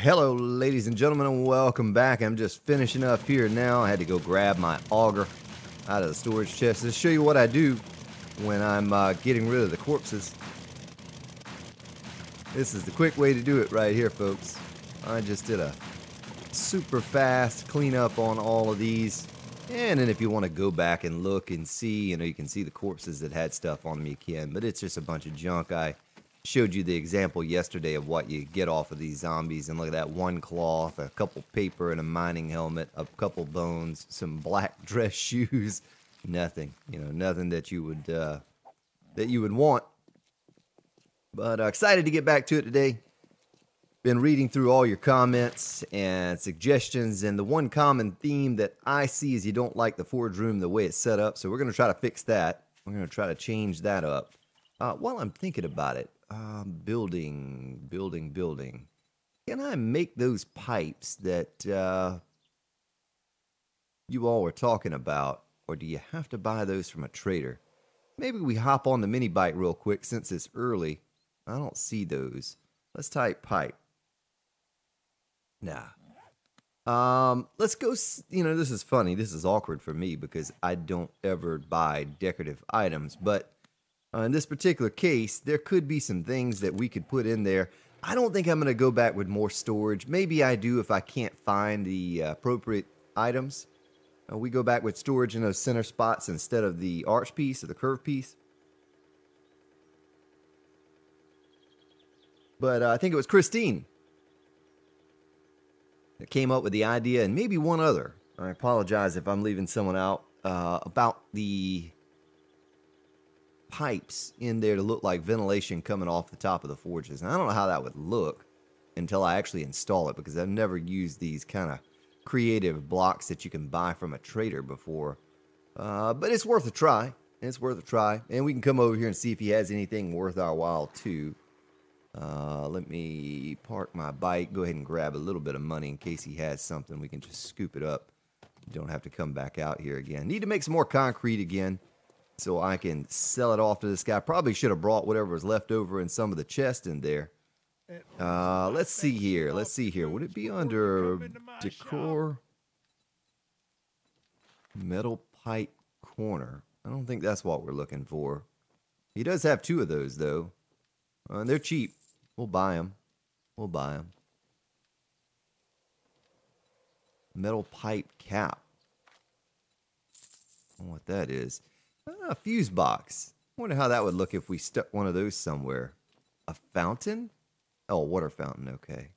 Hello, ladies and gentlemen, and welcome back. I'm just finishing up here now. I had to go grab my auger out of the storage chest to show you what I do when I'm getting rid of the corpses. This is the quick way to do it right here, folks. I just did a super fast cleanup on all of these. And then if you want to go back and look and see, you can see the corpses that had stuff on them, you can. But it's just a bunch of junk. I showed you the example yesterday of what you get off of these zombies, and look at that: one cloth, a couple paper, and a mining helmet, a couple bones, some black dress shoes. Nothing, nothing that you would want. But excited to get back to it today. Been reading through all your comments and suggestions, and the one common theme that I see is you don't like the forge room the way it's set up, so we're going to try to fix that. We're going to try to change that up. While I'm thinking about it, building. Can I make those pipes that you all were talking about, or do you have to buy those from a trader? Maybe we hop on the mini bite real quick since it's early. I don't see those. Let's type pipe. Nah. Let's go, this is funny. This is awkward for me because I don't ever buy decorative items, but in this particular case, there could be some things that we could put in there. I don't think I'm going to go back with more storage. Maybe I do if I can't find the appropriate items. We go back with storage in those center spots instead of the arch piece or the curved piece. But I think it was Christine that came up with the idea, and maybe one other. I apologize if I'm leaving someone out, about the pipes in there to look like ventilation coming off the top of the forges. And I don't know how that would look until I actually install it, because I've never used these kind of creative blocks that you can buy from a trader before. But it's worth a try. It's worth a try. And we can come over here and see if he has anything worth our while too. Let me park my bike, go ahead and grab a little bit of money in case he has something. We can just scoop it up. Don't have to come back out here again. Need to make some more concrete again so I can sell it off to this guy. Probably should have brought whatever was left over in some of the chest in there. Let's see here. Let's see here. Would it be under decor? Metal pipe corner. I don't think that's what we're looking for. He does have two of those, though. They're cheap. We'll buy them. We'll buy them. Metal pipe cap. I don't know what that is. A fuse box. I wonder how that would look if we stuck one of those somewhere. A fountain? Oh, a water fountain. Okay.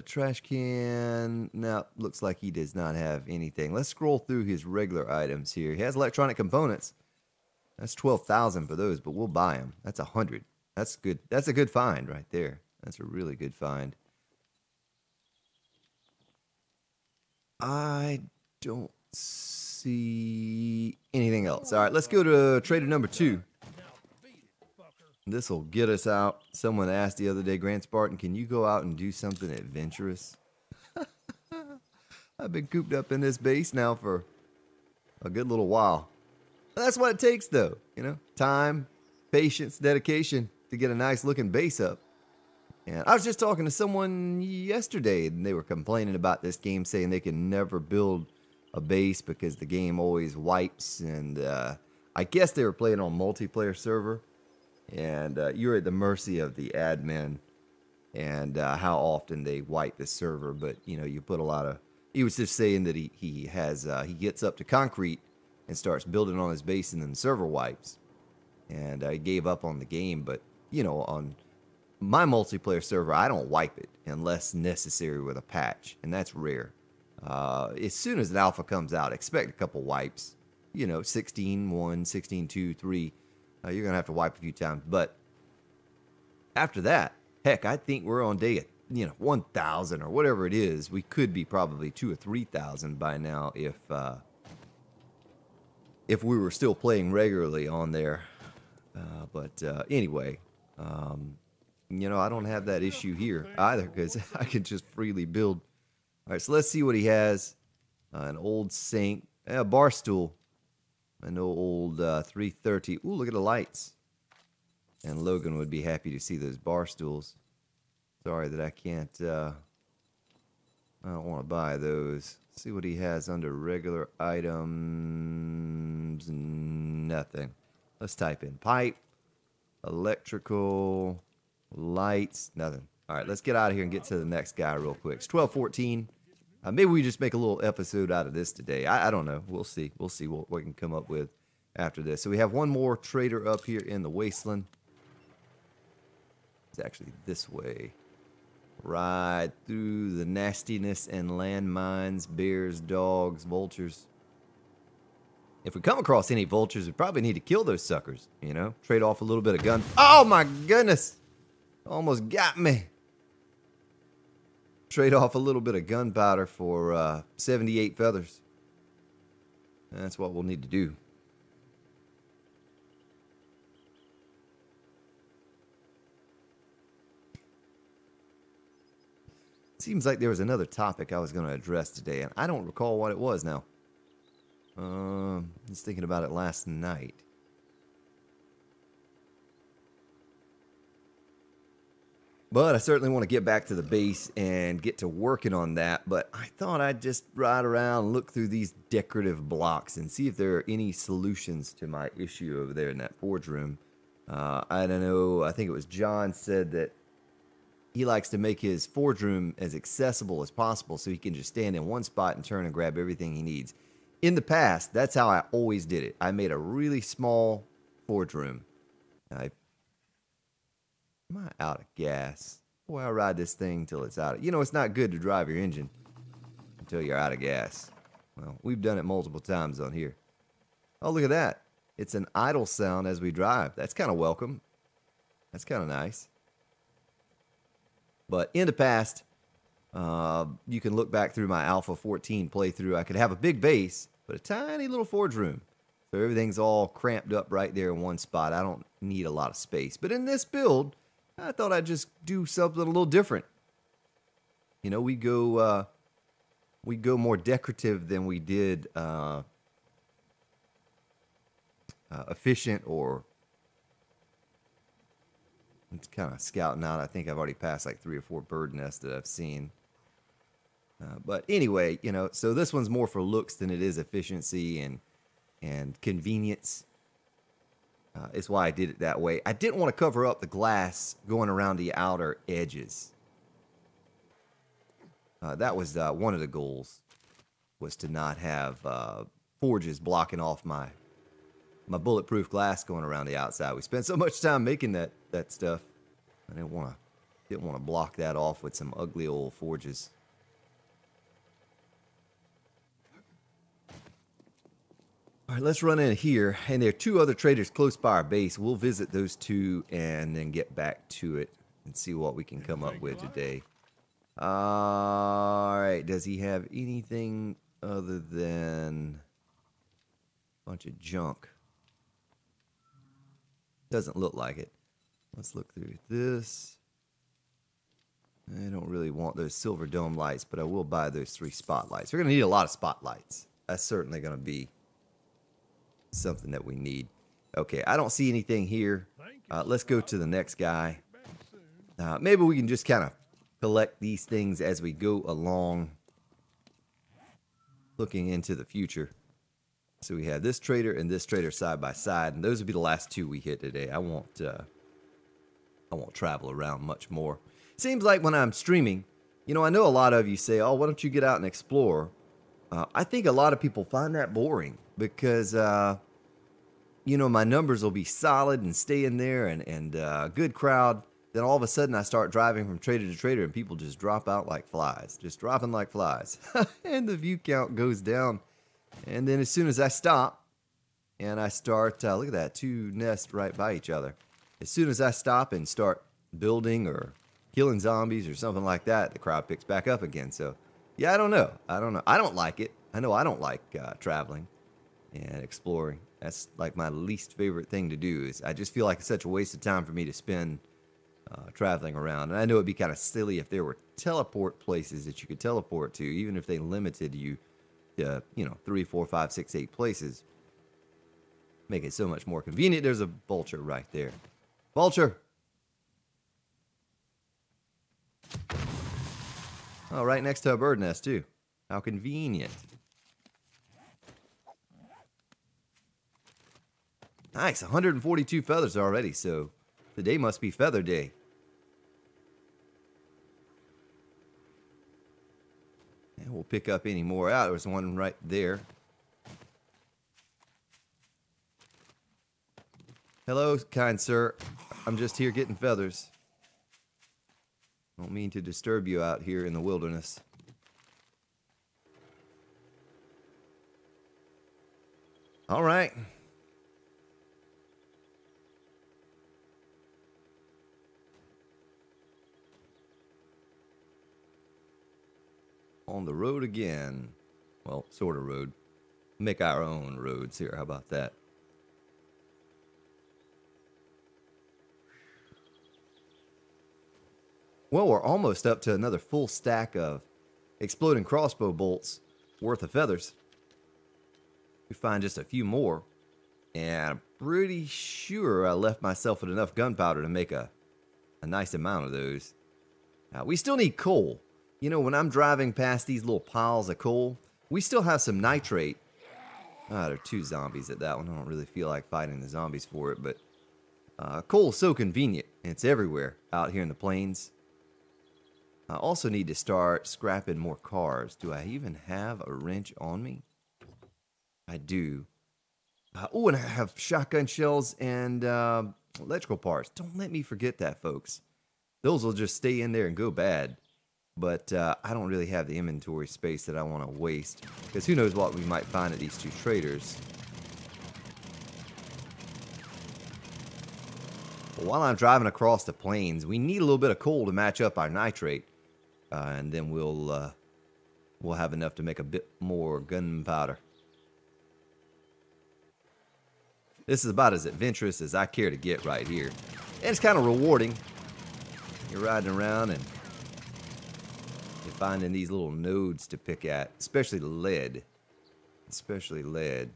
Trash can. No, looks like he does not have anything. Let's scroll through his regular items here. He has electronic components. That's 12,000 for those, but we'll buy them. That's 100. That's good. That's a good find right there. That's a really good find. I don't see anything else. All right, let's go to trader number 2. This will get us out. Someone asked the other day, Grant Spartan, can you go out and do something adventurous? I've been cooped up in this base now for a good little while. That's what it takes, though. Time, patience, dedication to get a nice looking base up. And I was just talking to someone yesterday, and they were complaining about this game, saying they can never build a base because the game always wipes. And I guess they were playing on multiplayer server, and you're at the mercy of the admin and how often they wipe the server. But you put a lot of. He was just saying that he gets up to concrete and starts building on his base, and then the server wipes. And I gave up on the game, but, on my multiplayer server, I don't wipe it unless necessary with a patch, and that's rare. As soon as an alpha comes out, expect a couple wipes. 16.1, 16.2, 3. You're going to have to wipe a few times, but after that, heck, I think we're on day 1,000 or whatever it is. We could be probably 2,000 or 3,000 by now if we were still playing regularly on there. But anyway, I don't have that issue here either because I can just freely build. All right, so let's see what he has. An old sink, a bar stool, an old 330. Ooh, look at the lights. And Logan would be happy to see those bar stools. Sorry that I can't, I don't want to buy those. See what he has under regular items. Nothing. Let's type in pipe, electrical, lights, nothing. All right, let's get out of here and get to the next guy real quick. It's 12:14. Maybe we just make a little episode out of this today. I don't know. We'll see. We'll see what we can come up with after this. So we have one more trader up here in the Wasteland. It's actually this way. Right through the nastiness and landmines, bears, dogs, vultures. If we come across any vultures, we probably need to kill those suckers, you know? Trade off a little bit of gun. Oh my goodness! Almost got me. Trade off a little bit of gunpowder for 78 feathers. That's what we'll need to do. Seems like there was another topic I was going to address today, and I don't recall what it was now. I was thinking about it last night. But I certainly want to get back to the base and get to working on that. But I thought I'd just ride around and look through these decorative blocks and see if there are any solutions to my issue over there in that forge room. I don't know. I think it was John said that he likes to make his forge room as accessible as possible so he can just stand in one spot and turn and grab everything he needs. In the past, that's how I always did it. I made a really small forge room. Am I out of gas? Boy, I ride this thing till it's out of... You know, it's not good to drive your engine until you're out of gas. Well, we've done it multiple times on here. Oh, look at that. It's an idle sound as we drive. That's kind of welcome. That's kind of nice. But in the past, you can look back through my Alpha 14 playthrough. I could have a big base, but a tiny little forge room. So everything's all cramped up right there in one spot. I don't need a lot of space. But in this build, I thought I'd just do something a little different. You know, we go more decorative than we did efficient, or it's kind of scouting out. I think I've already passed like 3 or 4 bird nests that I've seen. But anyway, you know, so this one's more for looks than it is efficiency and convenience. Is why I did it that way. I didn't want to cover up the glass going around the outer edges. That was one of the goals, was to not have forges blocking off my bulletproof glass going around the outside. We spent so much time making that stuff. I didn't want to block that off with some ugly old forges. All right, let's run in here. And there are 2 other traders close by our base. We'll visit those 2 and then get back to it and see what we can come up with today. All right, does he have anything other than a bunch of junk? Doesn't look like it. Let's look through this. I don't really want those silver dome lights, but I will buy those 3 spotlights. We're going to need a lot of spotlights. That's certainly going to be something that we need. Okay, I don't see anything here. Let's go to the next guy. Maybe we can just kind of collect these things as we go along, looking into the future. So we have this trader and this trader side by side, and those would be the last 2 we hit today. I won't travel around much more. Seems like when I'm streaming, you know, I know a lot of you say, "Oh, why don't you get out and explore?" I think a lot of people find that boring because, you know, my numbers will be solid and stay in there and good crowd. Then all of a sudden I start driving from trader to trader and people just drop out like flies, just dropping like flies. And the view count goes down. And then as soon as I stop and I start, look at that, 2 nests right by each other. As soon as I stop and start building or killing zombies or something like that, the crowd picks back up again. So, yeah, I don't know. I don't like it. I know I don't like traveling and exploring. That's like my least favorite thing to do. Is I just feel like it's such a waste of time for me to spend traveling around. And I know it'd be kind of silly if there were teleport places that you could teleport to, even if they limited you to, you know, 3, 4, 5, 6, 8 places. Make it so much more convenient. There's a vulture right there. Vulture! Oh, right next to a bird nest, too. How convenient. Nice, 142 feathers already, so today must be feather day. And we'll pick up any more out. There's one right there. Hello, kind sir. I'm just here getting feathers. Don't mean to disturb you out here in the wilderness. All right. On the road again. Well, sort of road. Make our own roads here. How about that? Well, we're almost up to another full stack of exploding crossbow bolts worth of feathers. We find just a few more. And I'm pretty sure I left myself with enough gunpowder to make a nice amount of those. We still need coal. You know, when I'm driving past these little piles of coal, we still have some nitrate. There are 2 zombies at that one. I don't really feel like fighting the zombies for it, but coal is so convenient. And it's everywhere out here in the plains. I also need to start scrapping more cars. Do I even have a wrench on me? I do. Oh, and I have shotgun shells and electrical parts. Don't let me forget that, folks. Those will just stay in there and go bad. But I don't really have the inventory space that I want to waste. Because who knows what we might find at these 2 traders. Well, while I'm driving across the plains, we need a little bit of coal to match up our nitrate. And then we'll have enough to make a bit more gunpowder. This is about as adventurous as I care to get right here. And it's kind of rewarding. You're riding around and you're finding these little nodes to pick at, especially lead. Especially lead.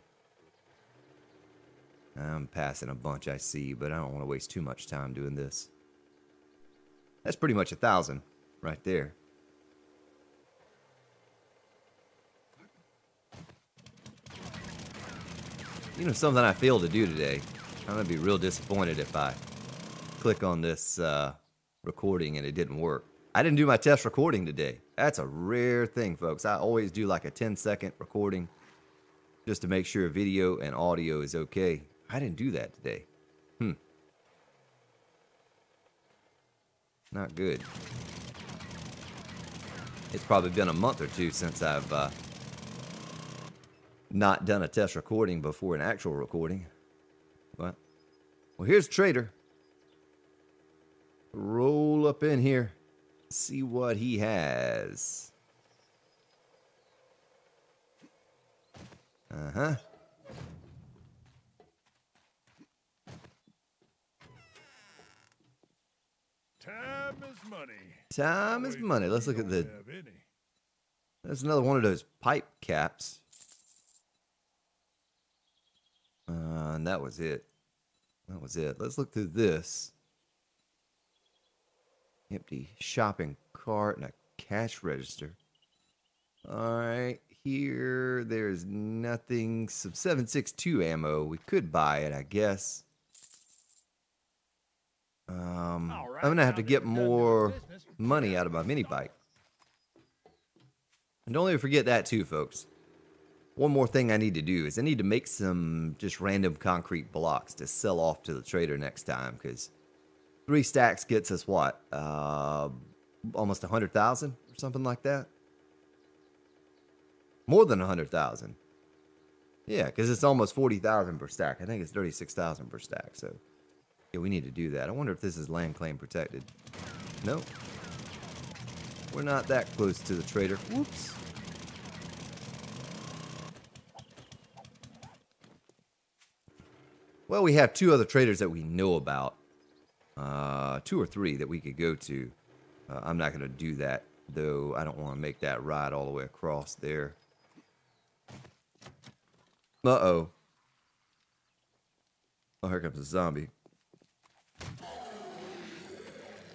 I'm passing a bunch, I see, but I don't want to waste too much time doing this. That's pretty much 1,000 right there. You know, something I failed to do today. I'm going to be real disappointed if I click on this recording and it didn't work. I didn't do my test recording today. That's a rare thing, folks. I always do like a 10-second recording just to make sure video and audio is okay. I didn't do that today. Not good. It's probably been a month or 2 since I've not done a test recording before an actual recording. But, well, here's Trader. Roll up in here. See what he has. Uh-huh. Time is money. Time is money. Let's look at the... There's another one of those pipe caps. And that was it. That was it. Let's look through this. Empty shopping cart and a cash register. Alright, here there's nothing. Some 7.62 ammo. We could buy it, I guess. I'm gonna have to get more money out of my mini bike. And don't ever forget that too, folks. One more thing I need to do is I need to make some just random concrete blocks to sell off to the trader next time, because 3 stacks gets us what? Almost 100,000 or something like that. More than 100,000. Yeah, because it's almost 40,000 per stack. I think it's 36,000 per stack. So yeah, we need to do that. I wonder if this is land claim protected. Nope. We're not that close to the trader. Whoops. Well, we have 2 other traders that we know about. 2 or 3 that we could go to. I'm not going to do that, though. I don't want to make that ride all the way across there. Uh-oh. Oh, here comes a zombie.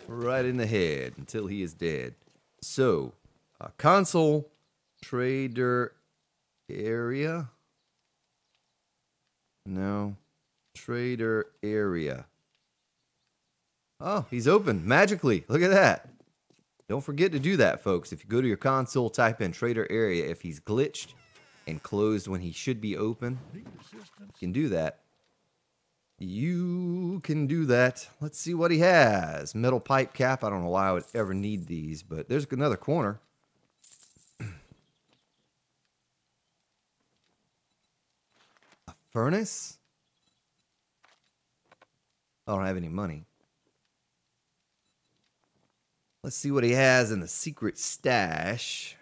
Right in the head until he is dead. So, Console trader area. No. Trader area. Oh, he's open magically. Look at that. Don't forget to do that, folks. If you go to your console, type in trader area. If he's glitched and closed when he should be open, you can do that. You can do that. Let's see what he has. Metal pipe cap. I don't know why I would ever need these, but there's another corner. A furnace? I don't have any money. Let's see what he has in the secret stash.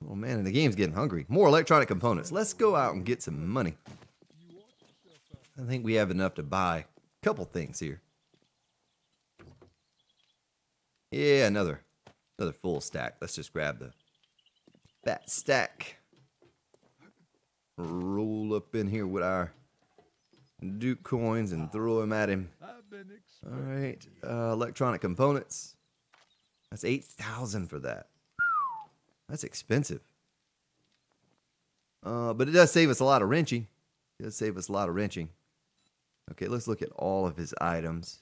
Oh man, and the game's getting hungry. More electronic components. Let's go out and get some money. I think we have enough to buy a couple things here. Yeah, another full stack. Let's just grab the fat stack. Roll up in here with our Duke coins and throw them at him. All right, electronic components. That's 8,000 for that. That's expensive. But it does save us a lot of wrenching. It does save us a lot of wrenching. Okay, let's look at all of his items.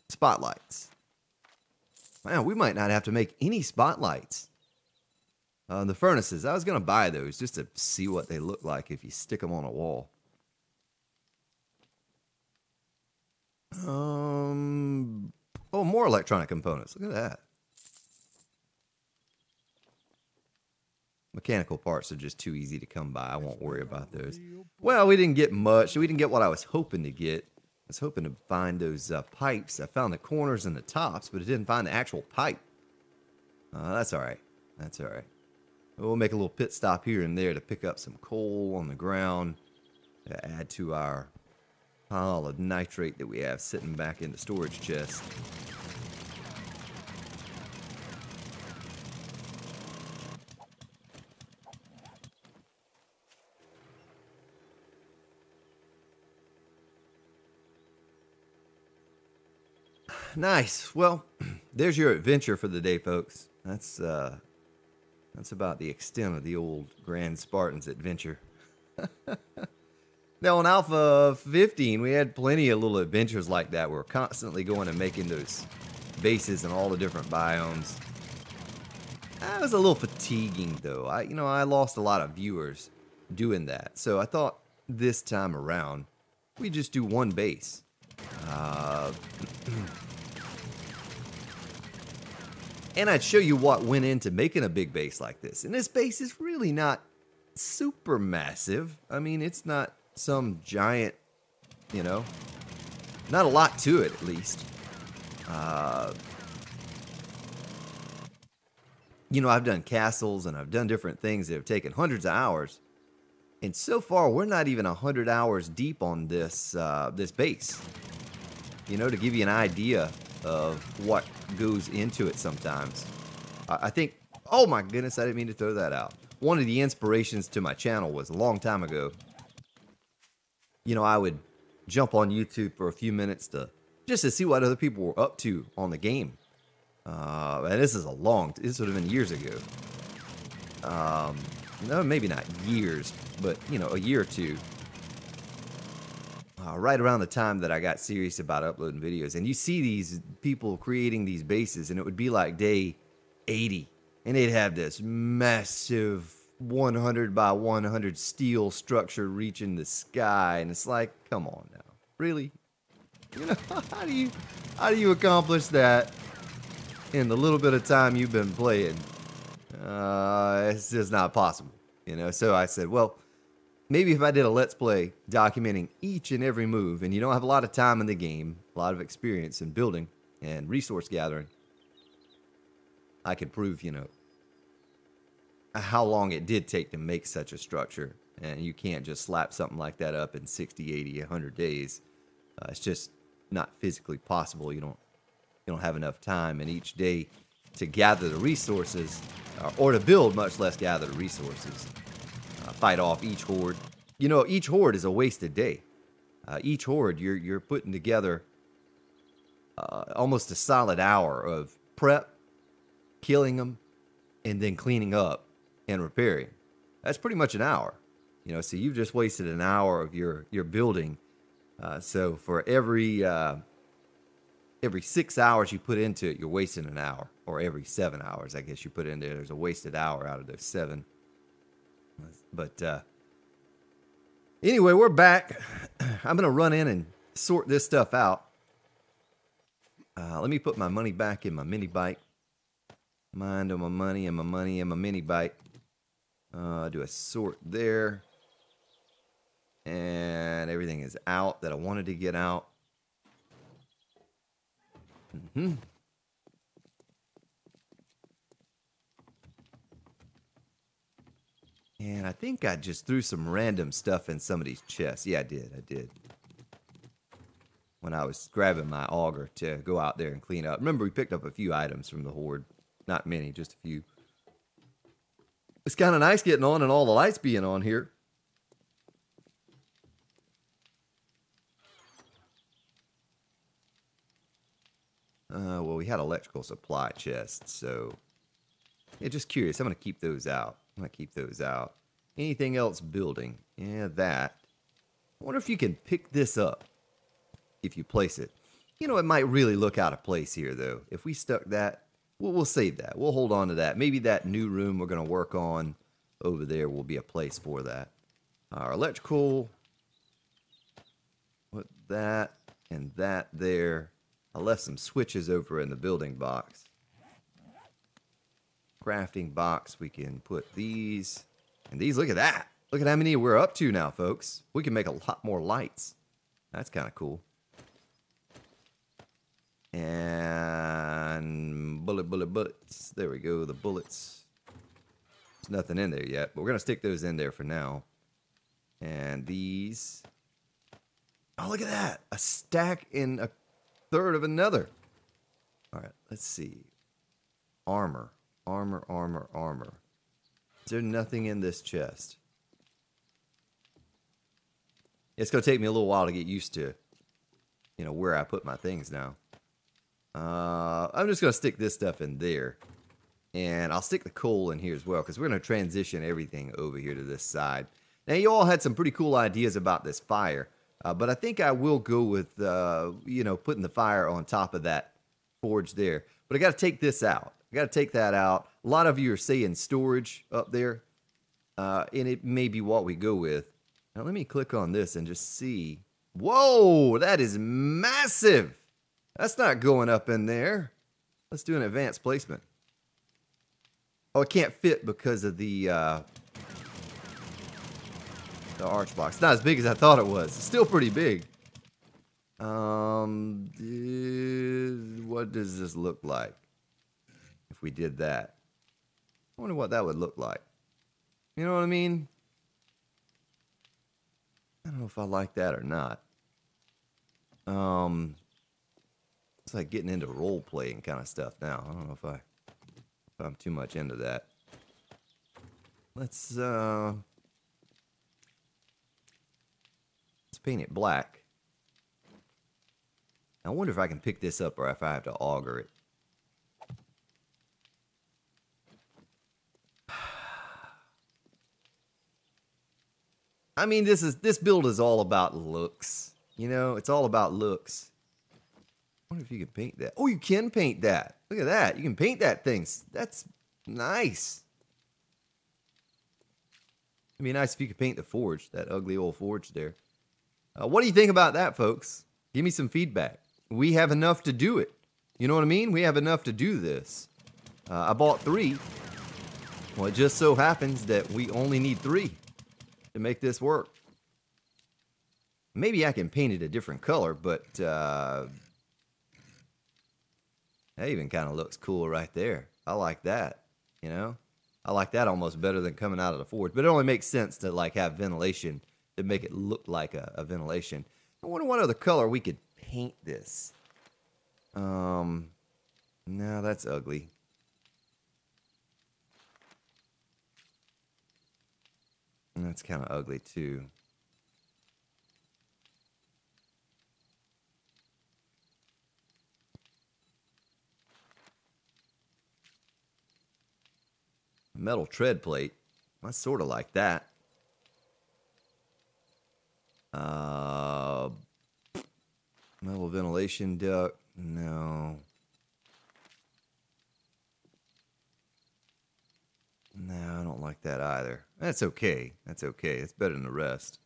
Spotlights. Wow, we might not have to make any spotlights. The furnaces, I was going to buy those just to see what they look like if you stick them on a wall. Oh, more electronic components. Look at that. Mechanical parts are just too easy to come by. I won't worry about those. Well, we didn't get much. We didn't get what I was hoping to get. I was hoping to find those pipes. I found the corners and the tops, but I didn't find the actual pipe. That's all right. That's all right. We'll make a little pit stop here and there to pick up some coal on the ground to add to our pile of nitrate that we have sitting back in the storage chest. Nice. Well, there's your adventure for the day, folks. That's about the extent of the old Grand Spartan's adventure. Now, on Alpha 15, we had plenty of little adventures like that. We're constantly going and making those bases in all the different biomes. That was a little fatiguing, though. I lost a lot of viewers doing that. So I thought this time around, we just do one base. And I'd show you what went into making a big base like this. And this base is really not super massive. I mean, it's not some giant, not a lot to it, at least. I've done castles and I've done different things that have taken hundreds of hours. And so far, we're not even 100 hours deep on this this base. To give you an idea of what goes into it sometimes. I think, oh my goodness, I didn't mean to throw that out. One of the inspirations to my channel was a long time ago. I would jump on YouTube for a few minutes just to see what other people were up to on the game. And this would have been years ago. No, maybe not years, but, a year or two. Right around the time that I got serious about uploading videos. And you see these people creating these bases, and it would be like day 80. And they'd have this massive 100 by 100 steel structure reaching the sky. And it's like, come on now. Really? How do you accomplish that in the little bit of time you've been playing? It's just not possible. So I said, well, maybe if I did a Let's Play documenting each and every move, and you don't have a lot of time in the game, a lot of experience in building and resource gathering, I could prove, how long it did take to make such a structure. And you can't just slap something like that up in 60, 80, 100 days. It's just not physically possible. You don't have enough time in each day to gather the resources, or to build, much less gather the resources. Fight off each horde. Each horde is a wasted day. Each horde, you're putting together almost a solid hour of prep, killing them, and then cleaning up and repairing. That's pretty much an hour. You know, so you've just wasted an hour of your building. So for every 6 hours you put into it, you're wasting an hour. Or every 7 hours, I guess you put in there. There's a wasted hour out of those 7. But anyway, we're back. I'm going to run in and sort this stuff out. Let me put my money back in my mini bike. Mind on my money and my money in my mini bike. Do a sort there. And everything is out that I wanted to get out. And I think I just threw some random stuff in some of these chests. Yeah, I did. When I was grabbing my auger to go out there and clean up. Remember, we picked up a few items from the horde. Not many, just a few. It's kind of nice getting on and all the lights being on here. Well, we had electrical supply chests, so... Yeah, just curious. I'm going to keep those out. Anything else building? Yeah, that. I wonder if you can pick this up if you place it. You know, it might really look out of place here, though. If we stuck that, we'll save that. We'll hold on to that. Maybe that new room we're going to work on over there will be a place for that. Our electrical. Put that and that there. I left some switches over in the building box. Crafting box, we can put these. And these, look at that. Look at how many we're up to now, folks. We can make a lot more lights. That's kind of cool. And bullets. There we go, the bullets. There's nothing in there yet, but we're going to stick those in there for now. And these. Oh, look at that. A stack in a third of another. All right, let's see. Armor. Is there nothing in this chest? It's going to take me a little while to get used to, you know, where I put my things now. I'm just going to stick this stuff in there. And I'll stick the coal in here as well, because we're going to transition everything over here to this side. Now, you all had some pretty cool ideas about this fire. But I think I will go with, you know, putting the fire on top of that forge there. But I got to take this out. I got to take that out. A lot of you are saying storage up there. And it may be what we go with. Now, let me click on this and just see. Whoa, that is massive. That's not going up in there. Let's do an advanced placement. Oh, it can't fit because of the arch box. It's not as big as I thought it was. It's still pretty big. What does this look like if we did that? I wonder what that would look like. You know what I mean? I don't know if I like that or not. It's like getting into role-playing kind of stuff now. I don't know if I'm too much into that. Let's paint it black. I wonder if I can pick this up or if I have to auger it. I mean, this build is all about looks. You know, it's all about looks. I wonder if you can paint that. Oh, you can paint that. Look at that. You can paint that thing. That's nice. It'd be nice if you could paint the forge, that ugly old forge there. What do you think about that, folks? Give me some feedback. We have enough to do it. You know what I mean? We have enough to do this. I bought 3. Well, it just so happens that we only need 3 to make this work. Maybe I can paint it a different color, but that even kind of looks cool right there. I like that, you know? I like that almost better than coming out of the forge. But it only makes sense to like have ventilation to make it look like a ventilation. I wonder what other color we could paint this. No, that's ugly. And that's kind of ugly too. Metal tread plate. I sort of like that. Metal ventilation duct. No. No, I don't like that either. That's okay. That's okay. It's better than the rest.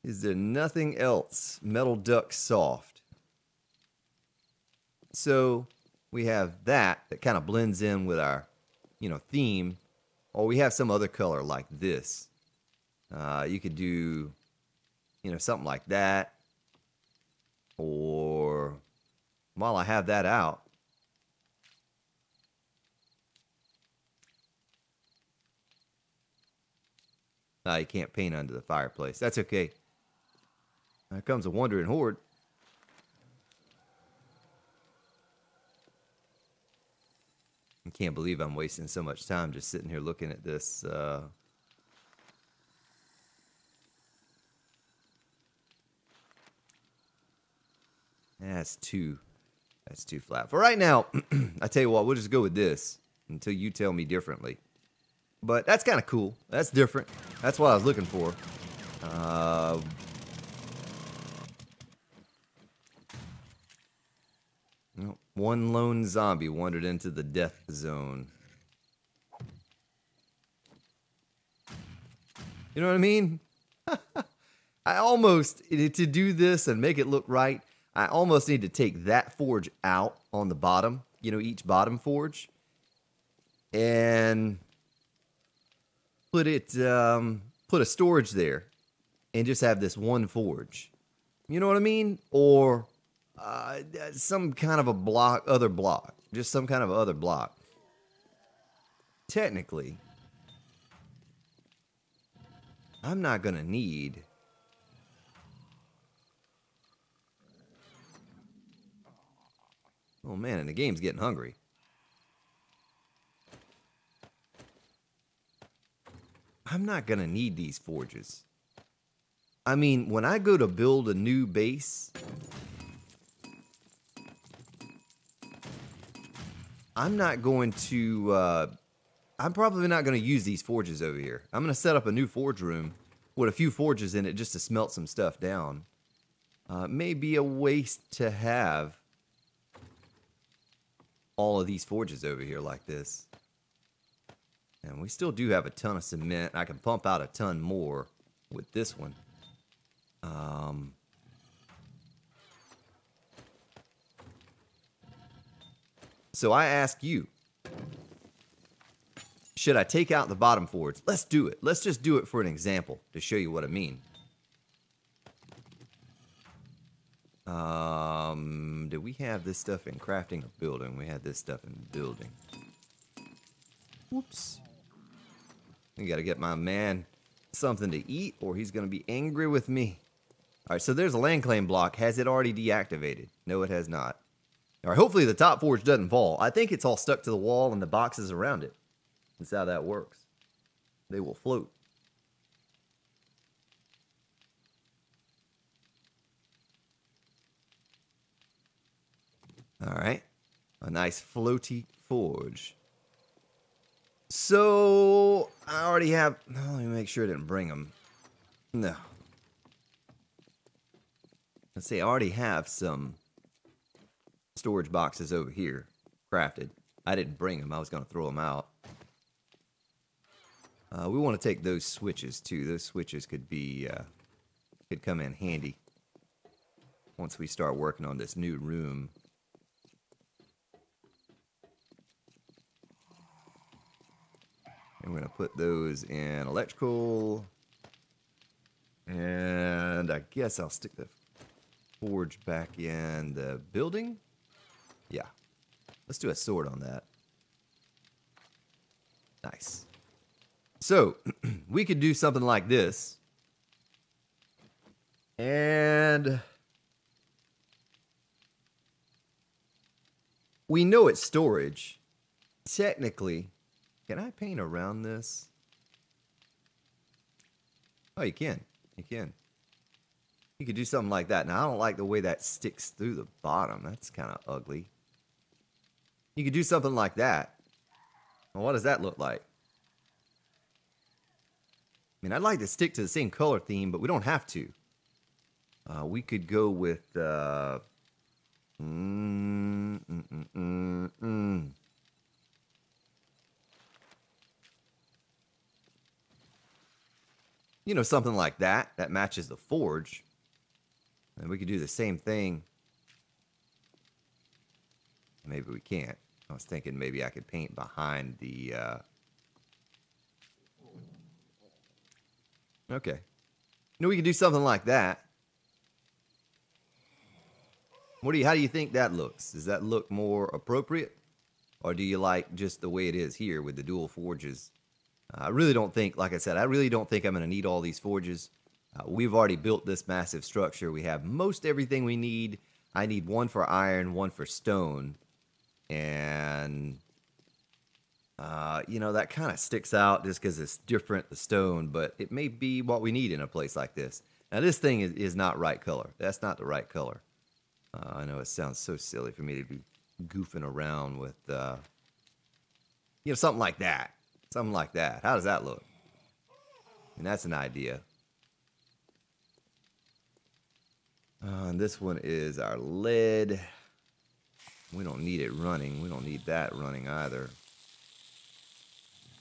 Is there nothing else? Metal duct soft. So we have that kind of blends in with our, theme. Or we have some other color like this. You could do, something like that. Or while I have that out, you can't paint under the fireplace. That's okay. Here comes a wandering horde. I can't believe I'm wasting so much time just sitting here looking at this. That's too flat. For right now, I tell you what, we'll just go with this until you tell me differently. But that's kind of cool. That's different. That's what I was looking for. One lone zombie wandered into the death zone. You know what I mean? I almost, to do this and make it look right, I almost need to take that forge out on the bottom, each bottom forge, and put a storage there, and just have this one forge. You know what I mean? Or some kind of other block, just some kind of other block. Technically, I'm not gonna need. Oh man, and the game's getting hungry. I'm not gonna need these forges. I mean, when I go to build a new base, I'm not going to, I'm probably not going to use these forges over here. I'm going to set up a new forge room with a few forges in it just to smelt some stuff down. It may be a waste to have all of these forges over here like this. And we still do have a ton of cement. I can pump out a ton more with this one. So I ask you, should I take out the bottom forge? Let's do it. Let's just do it for an example to show you what I mean. Do we have this stuff in crafting or building? We had this stuff in building. Whoops. I gotta get my man something to eat or he's gonna be angry with me. Alright, so there's a land claim block. Has it already deactivated? No, it has not. Alright, hopefully the top forge doesn't fall. I think it's all stuck to the wall and the boxes around it. That's how that works. They will float. Alright, a nice floaty forge. So, I already have... let me make sure I didn't bring them. No. Let's see, I already have some storage boxes over here crafted. I didn't bring them. I was going to throw them out. We want to take those switches too. Those switches could be could come in handy once we start working on this new room. And we're going to put those in electrical. And I guess I'll stick the forge back in the building. Yeah. Let's do a sword on that. Nice. So, we could do something like this. And we know it's storage. Technically, can I paint around this? Oh, you can. You can. You could do something like that. Now, I don't like the way that sticks through the bottom. That's kind of ugly. You could do something like that. Well, what does that look like? I mean, I'd like to stick to the same color theme, but we don't have to. We could go with... You know, something like that. That matches the forge. And we could do the same thing. Maybe we can't. I was thinking maybe I could paint behind the... Okay. No, we could do something like that. How do you think that looks? Does that look more appropriate? Or do you like just the way it is here with the dual forges? I really don't think, like I said, I really don't think I'm going to need all these forges. We've already built this massive structure. We have most everything we need. I need one for iron, one for stone. And, you know, that kind of sticks out just because it's different, the stone. But it may be what we need in a place like this. Now, this thing is not right color. That's not the right color. I know it sounds so silly for me to be goofing around with, you know, something like that. Something like that. How does that look? And that's an idea. And this one is our lead. We don't need it running. We don't need that running either.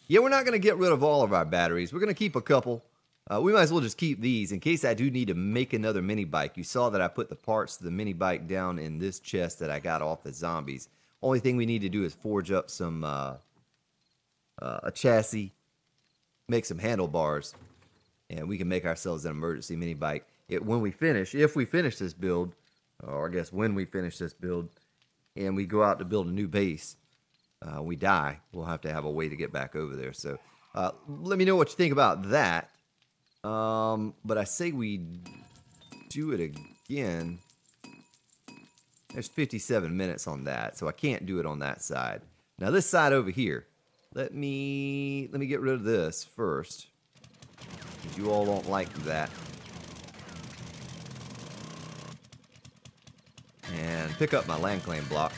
Yeah, we're not going to get rid of all of our batteries. We're going to keep a couple. We might as well just keep these in case I do need to make another mini bike. You saw that I put the parts to the mini bike down in this chest that I got off the zombies. Only thing we need to do is forge up some a chassis, make some handlebars, and we can make ourselves an emergency mini bike. If we finish this build, or I guess when we finish this build, and we go out to build a new base, we die, we'll have to have a way to get back over there. So let me know what you think about that. But I say we do it again. There's 57 minutes on that, so I can't do it on that side. Now this side over here, let me get rid of this first, because you all don't like that. And pick up my land claim block.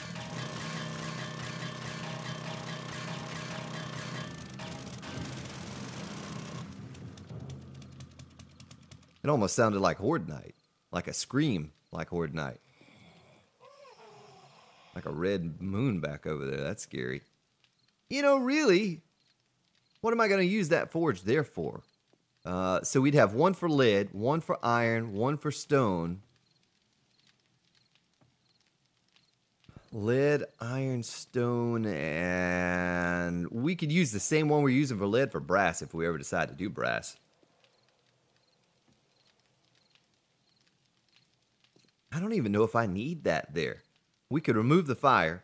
It almost sounded like Horde Night, like a scream like Horde Night. Like a red moon back over there. That's scary. You know, really, what am I going to use that forge there for? So we'd have one for lead, one for iron, one for stone. Lead, iron, stone, and we could use the same one we're using for lead for brass if we ever decide to do brass. I don't even know if I need that there. We could remove the fire,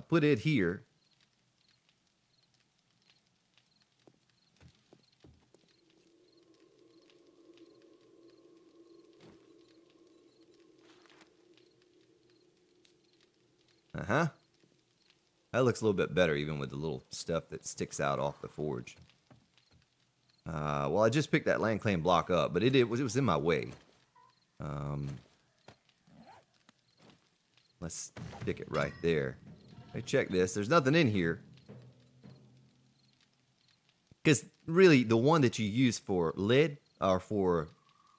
put it here. Uh-huh. That looks a little bit better even with the little stuff that sticks out off the forge. Well, I just picked that land claim block up, but it was in my way. Let's stick it right there. Hey, check this. There's nothing in here. Because really, the one that you use for lead or for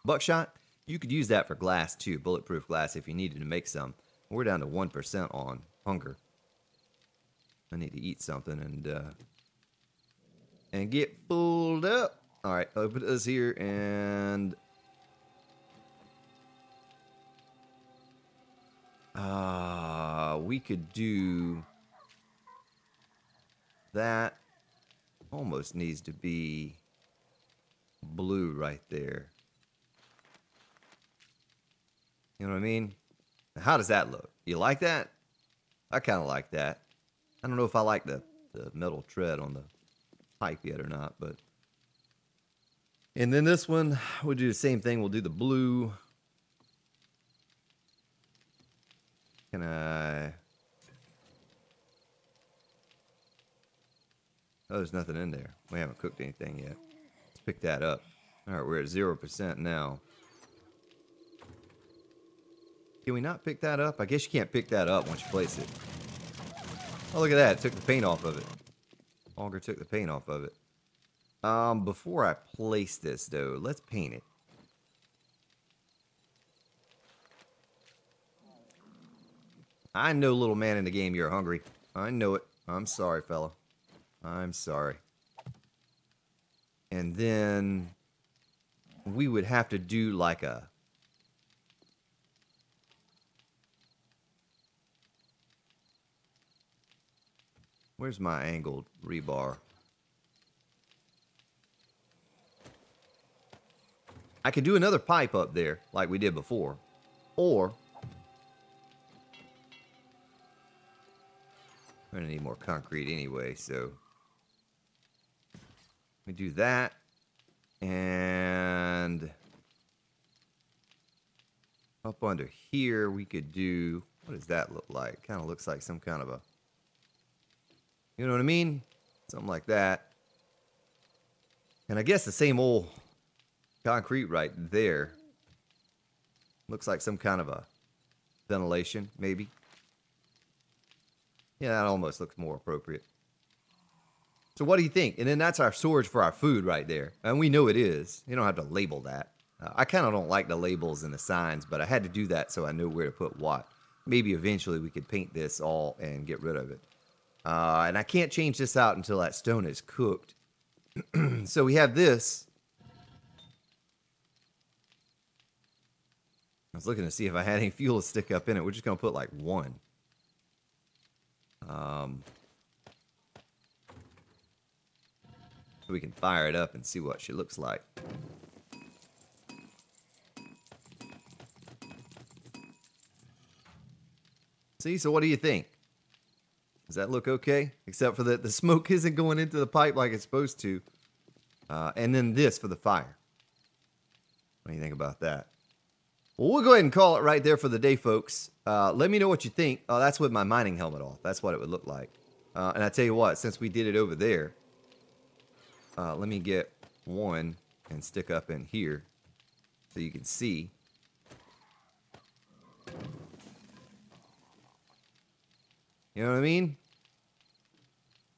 buckshot, you could use that for glass too, bulletproof glass if you needed to make some. We're down to 1% on hunger. I need to eat something and get fulled up. All right, open this here and we could do that. Almost needs to be blue right there. You know what I mean? How does that look? You like that? I kind of like that. I don't know if I like the metal tread on the pipe yet or not, but. And then this one, we'll do the same thing. We'll do the blue. Can I? Oh, there's nothing in there. We haven't cooked anything yet. Let's pick that up. All right, we're at 0% now. Can we not pick that up? I guess you can't pick that up once you place it. Oh, look at that. It took the paint off of it. Auger took the paint off of it. Before I place this, though, let's paint it. I know, little man in the game, you're hungry. I know it. I'm sorry, fella. I'm sorry. And then we would have to do like a... Where's my angled rebar? I could do another pipe up there like we did before. Or... we're gonna need more concrete anyway, so... we do that. And... up under here, we could do... what does that look like? Kind of looks like some kind of a... you know what I mean? Something like that. And I guess the same old concrete right there. Looks like some kind of a ventilation, maybe. Yeah, that almost looks more appropriate. So what do you think? And then that's our storage for our food right there. And we know it is. You don't have to label that. I kind of don't like the labels and the signs, but I had to do that so I know where to put what. Maybe eventually we could paint this all and get rid of it. And I can't change this out until that stone is cooked. So we have this. I was looking to see if I had any fuel to stick up in it. We're just going to put like one. So we can fire it up and see what she looks like. See, so what do you think? Does that look okay? Except for that the smoke isn't going into the pipe like it's supposed to. And then this for the fire. What do you think about that? Well, we'll go ahead and call it right there for the day, folks. Let me know what you think. Oh, that's with my mining helmet off. That's what it would look like. And I tell you what, since we did it over there, let me get one and stick up in here so you can see. You know what I mean?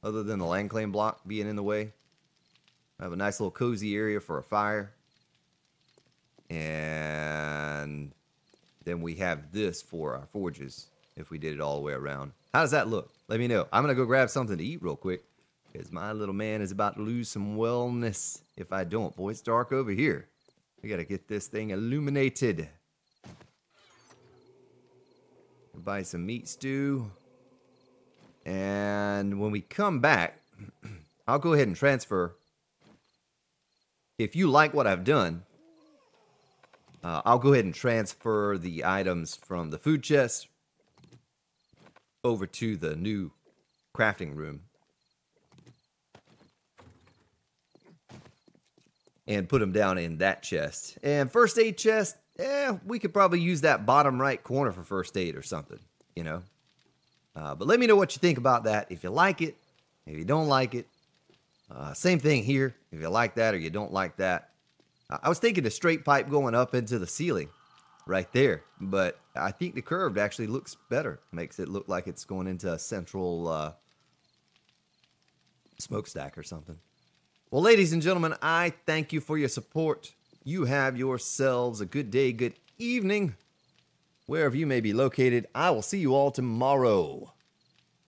Other than the land claim block being in the way. I have a nice little cozy area for a fire. And then we have this for our forges if we did it all the way around. How does that look? Let me know. I'm going to go grab something to eat real quick because my little man is about to lose some wellness if I don't. Boy, it's dark over here. We got to get this thing illuminated. Buy some meat stew. And when we come back, I'll go ahead and transfer. If you like what I've done, I'll go ahead and transfer the items from the food chest over to the new crafting room. And put them down in that chest. And first aid chest, we could probably use that bottom right corner for first aid or something, you know. But let me know what you think about that. If you like it, if you don't like it. Same thing here. If you like that or you don't like that. I was thinking a straight pipe going up into the ceiling right there. But I think the curved actually looks better. Makes it look like it's going into a central smokestack or something. Well, ladies and gentlemen, I thank you for your support. You have yourselves a good day, good evening. Wherever you may be located, I will see you all tomorrow.